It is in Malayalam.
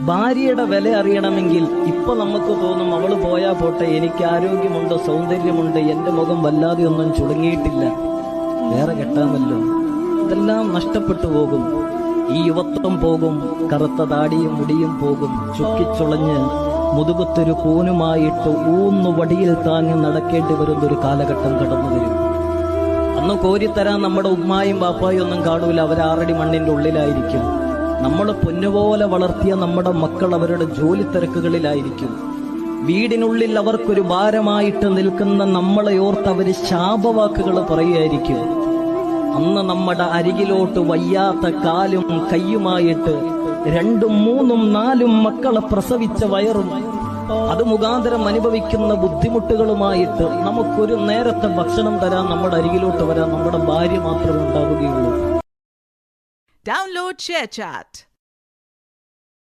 ഭാര്യയുടെ വില അറിയണമെങ്കിൽ ഇപ്പൊ നമുക്ക് തോന്നും അവള് പോയാ പോട്ടെ, എനിക്ക് ആരോഗ്യമുണ്ട്, സൗന്ദര്യമുണ്ട്, എന്റെ മുഖം വല്ലാതെ ഒന്നും ചുളുങ്ങിയിട്ടില്ല, വേറെ കെട്ടാമല്ലോ. ഇതെല്ലാം നഷ്ടപ്പെട്ടു പോകും. ഈ യുവത്വം പോകും, കറുത്ത താടിയും മുടിയും പോകും, ചുക്കിച്ചുളഞ്ഞ് മുതുകത്തൊരു കൂനുമായിട്ട് വടിയിൽ താങ്ങി നടക്കേണ്ടി വരുന്നൊരു കാലഘട്ടം കടന്നു വരും. അന്ന് കോരിത്തരാൻ നമ്മുടെ ഉമ്മായും ബാപ്പായും ഒന്നും കാണൂല, അവരാറടി മണ്ണിന്റെ ഉള്ളിലായിരിക്കും. നമ്മൾ പൊന്നുപോലെ വളർത്തിയ നമ്മുടെ മക്കൾ അവരുടെ ജോലി തിരക്കുകളിലായിരിക്കും. വീടിനുള്ളിൽ അവർക്കൊരു ഭാരമായിട്ട് നിൽക്കുന്ന നമ്മളെ ഓർത്ത് അവര് ശാപവാക്കുകൾ പറയുകയായിരിക്കും. അന്ന് നമ്മുടെ അരികിലോട്ട് വയ്യാത്ത കാലും കയ്യുമായിട്ട് 2, 3, 4 മക്കളെ പ്രസവിച്ച വയറും അത് മുഖാന്തരം അനുഭവിക്കുന്ന ബുദ്ധിമുട്ടുകളുമായിട്ട് നമുക്കൊരു നേരത്തെ ഭക്ഷണം തരാൻ നമ്മുടെ അരികിലോട്ട് വരാൻ നമ്മുടെ ഭാര്യ മാത്രമേ ഉണ്ടാവുകയുള്ളൂ. Download ShareChat.